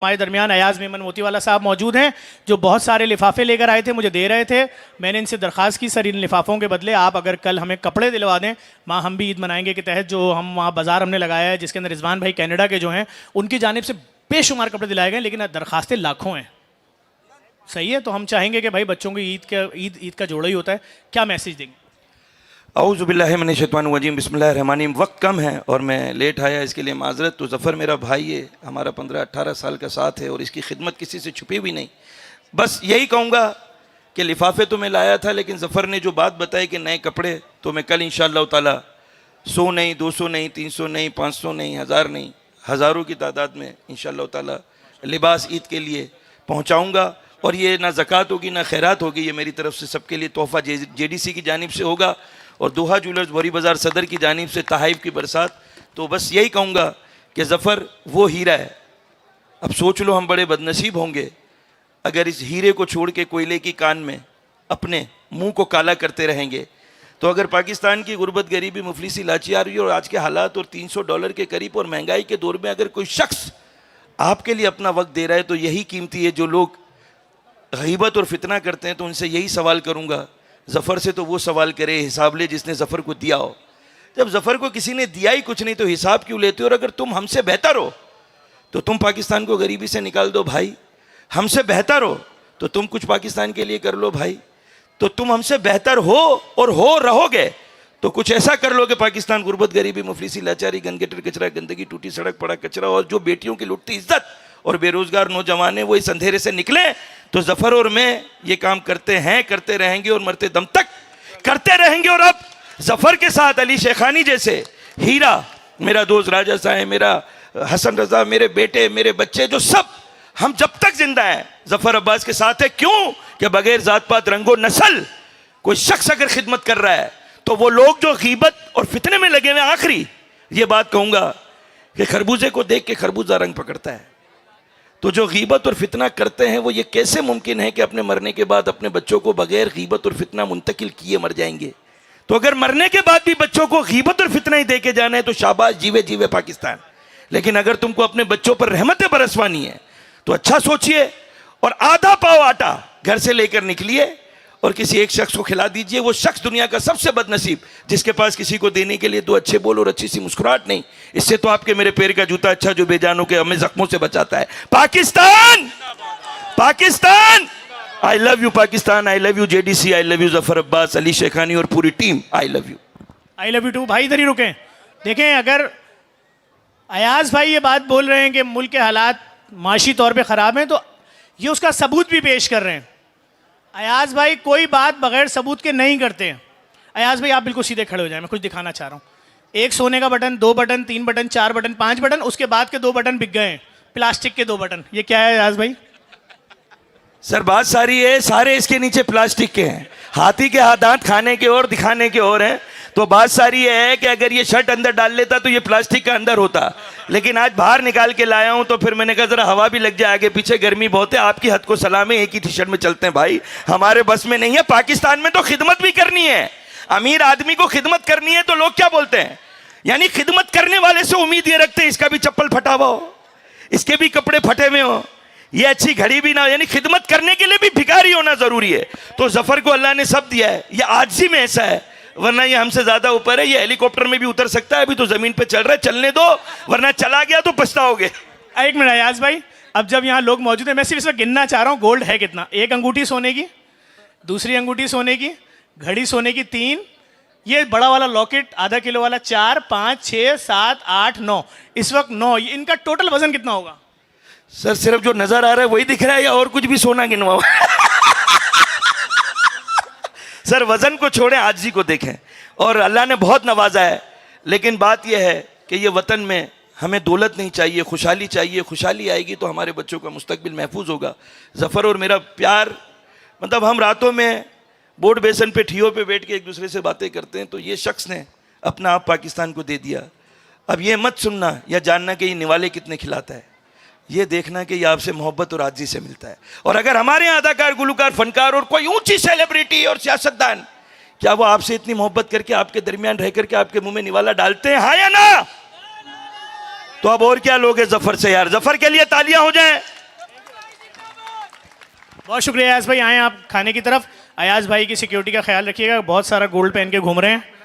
हमारे दरमियान अयाज मेमन मोतीवाला साहब मौजूद हैं जो बहुत सारे लिफाफे लेकर आए थे, मुझे दे रहे थे। मैंने इनसे दरख्वास्त की, सर इन लिफाफों के बदले आप अगर कल हमें कपड़े दिलवा दें, माँ हम भी ईद मनाएंगे के तहत जो हम वहाँ बाज़ार हमने लगाया है जिसके अंदर रिजवान भाई कनाडा के जो हैं उनकी जानिब से बेशुमार कपड़े दिलाए गए, लेकिन दरख्वास्तें लाखों हैं। सही है, तो हम चाहेंगे कि भाई बच्चों की ईद का जोड़ा ही होता है, क्या मैसेज देंगे? औज़ुबिल्लाहिमिनश्शैतानिर्रजीम बिस्मिल्लाहिर्रहमानिर्रहीम। वक्त कम है और मैं लेट आया, इसके लिए माजरत। तो ज़फ़र मेरा भाई है, हमारा 15-18 साल का साथ है और इसकी खिदमत किसी से छुपी भी नहीं। बस यही कहूँगा कि लिफाफे तो मैं लाया था, लेकिन ज़फ़र ने जो बात बताई कि नए कपड़े, तो मैं कल इंशाअल्लाह ताला 100 नहीं, 200 नहीं, 300 नहीं, 500 नहीं, 1000 नहीं, हज़ारों की तादाद में इंशाअल्लाह ताला लिबास ईद के लिए पहुँचाऊँगा। और ये ना ज़कात होगी ना खैरात होगी, ये मेरी तरफ से सबके लिए तोहफ़ा JDC की जानिब से होगा और दोहा जूलर्स बोरी बाज़ार सदर की जानिब से तहाइफ की बरसात। तो बस यही कहूँगा कि ज़फ़र वो हीरा है। अब सोच लो हम बड़े बदनसीब होंगे अगर इस हीरे को छोड़ के कोयले की कान में अपने मुंह को काला करते रहेंगे। तो अगर पाकिस्तान की गुर्बत, गरीबी, मुफलिसी, लाचारी और आज के हालात और $300 के करीब और महंगाई के दौर में अगर कोई शख्स आपके लिए अपना वक्त दे रहा है, तो यही कीमती है। जो लोग गीबत और फितना करते हैं, तो उनसे यही सवाल करूँगा, ज़फ़र से तो वो सवाल करे, हिसाब ले जिसने ज़फ़र को दिया हो। जब ज़फ़र को किसी ने दिया ही कुछ नहीं तो हिसाब क्यों लेते हो? और अगर तुम हमसे बेहतर हो तो तुम पाकिस्तान को गरीबी से निकाल दो भाई। हमसे बेहतर हो तो तुम कुछ पाकिस्तान के लिए कर लो भाई। तो तुम हमसे बेहतर हो और हो रहोगे तो कुछ ऐसा कर लो कि पाकिस्तान गुर्बत, गरीबी, मुफलिसी, लाचारी, गंदगटर, कचरा, गंदगी, टूटी सड़क, पड़ा कचरा और जो बेटियों की लुटती इज्जत और बेरोजगार नौजवान है वो इस अंधेरे से निकले। तो ज़फ़र और मैं ये काम करते हैं, करते रहेंगे और मरते दम तक करते रहेंगे। और अब ज़फ़र के साथ अली शेखानी जैसे हीरा, मेरा दोस्त राजा साहब, मेरा हसन रजा, मेरे बेटे, मेरे बच्चे, जो सब हम जब तक जिंदा हैं ज़फ़र अब्बास के साथ है। क्यों कि बगैर जात पात, रंगो नस्ल कोई शख्स अगर खिदमत कर रहा है तो वो लोग जो गीबत और फितने में लगे हुए। आखिरी ये बात कहूँगा कि खरबूजे को देख के खरबूजा रंग पकड़ता है। तो जो गीबत और फितना करते हैं वो ये कैसे मुमकिन है कि अपने मरने के बाद अपने बच्चों को बगैर गीबत और फितना मुंतकिल किए मर जाएंगे? तो अगर मरने के बाद भी बच्चों को गीबत और फितना ही दे के जाना है तो शाबाश, जीवे जीवे पाकिस्तान। लेकिन अगर तुमको अपने बच्चों पर रहमतें बरसवानी है तो अच्छा सोचिए और आधा पाव आटा घर से लेकर निकलिए और किसी एक शख्स को खिला दीजिए। वो शख्स दुनिया का सबसे बदनसीब जिसके पास किसी को देने के लिए दो अच्छे बोल और अच्छी सी मुस्कुराहट नहीं। इससे तो आपके मेरे पैर का जूता अच्छा जो बेजानों के हमें जख्मों से बचाता है। Pakistan, Pakistan, I love you Pakistan, I love you JDC, I love you Zafar Abbas, Ali Shekhani और पूरी team, I love you. I love you too. भाई इधर ही रुकें। देखें, अगर अयाज भाई ये बात बोल रहे हैं कि मुल्क के हालात माशी तौर पे ख़राब हैं, तो ये उसका सबूत भी पेश कर रहे हैं। अयाज भाई कोई बात बगैर सबूत के नहीं करते हैं। अयाज भाई आप बिल्कुल सीधे खड़े हो जाएं, मैं कुछ दिखाना चाह रहा हूँ। एक सोने का button, 2 button, 3 button, 4 button, 5 button, उसके बाद के 2 बटन बिक गए हैं, प्लास्टिक के 2 बटन। ये क्या है अयाज भाई? सर बात सारी है, सारे इसके नीचे प्लास्टिक के हैं। हाथी के हाथ दांत खाने के और दिखाने के और हैं। तो बात सारी है कि अगर ये शर्ट अंदर डाल लेता तो ये प्लास्टिक का अंदर होता, लेकिन आज बाहर निकाल के लाया हूं तो फिर मैंने कहा जरा हवा भी लग जाए, आगे पीछे गर्मी बहुत है। आपकी हद को सलाम है, एक ही टी शर्ट में चलते हैं भाई, हमारे बस में नहीं है। पाकिस्तान में तो खिदमत भी करनी है, अमीर आदमी को खिदमत करनी है। तो लोग क्या बोलते हैं, यानी खिदमत करने वाले से उम्मीद ये रखते हैं इसका भी चप्पल फटा हुआ हो, इसके भी कपड़े फटे हुए हो, ये अच्छी घड़ी भी ना हो। यानी खिदमत करने के लिए भी भिखारी होना जरूरी है। तो ज़फ़र को अल्लाह ने सब दिया है, ये आजिज़ी में ऐसा है, वरना ये हमसे ज्यादा ऊपर है। ये हेलीकॉप्टर में भी उतर सकता है, अभी तो जमीन पे चल रहा है, चलने दो, वरना चला गया तो पछताओगे। एक मिनट अयाज भाई, अब जब यहाँ लोग मौजूद हैं, मैं सिर्फ इसमें गिनना चाह रहा हूँ गोल्ड है कितना। एक अंगूठी सोने की, दूसरी अंगूठी सोने की, घड़ी सोने की 3, ये बड़ा वाला लॉकेट आधा किलो वाला 4, 5, 6, 7, 8, 9, इस वक्त 9। इनका टोटल वजन कितना होगा? सर सिर्फ जो नजर आ रहा है वही दिख रहा है या और कुछ भी सोना गिनवाओ? सर वजन को छोड़ें, आजिज़ी को देखें। और अल्लाह ने बहुत नवाजा है, लेकिन बात यह है कि ये वतन में हमें दौलत नहीं चाहिए, खुशहाली चाहिए। खुशहाली आएगी तो हमारे बच्चों का मुस्तकबिल महफूज होगा। ज़फ़र और मेरा प्यार, मतलब हम रातों में बोर्ड बेसन पे ठियों पे बैठ के एक दूसरे से बातें करते हैं। तो ये शख्स ने अपना आप पाकिस्तान को दे दिया। अब ये मत सुनना या जानना कि ये निवाले कितने खिलाता है, ये देखना कि ये आपसे मोहब्बत और आजिज़ी से मिलता है। और अगर हमारे यहाँ अदाकार, गुलकार, फनकार और कोई ऊंची सेलिब्रिटी और सियासतदान, क्या वो आपसे इतनी मोहब्बत करके आपके दरमियान रह करके आपके मुंह में निवाला डालते हैं, हाँ या ना? तो अब और क्या लोगे जफर से यार, जफर के लिए तालियां हो जाए। बहुत शुक्रिया अयाज भाई, आए आप खाने की तरफ। अयाज भाई की सिक्योरिटी का ख्याल रखिएगा, बहुत सारा गोल्ड पहन के घूम रहे हैं।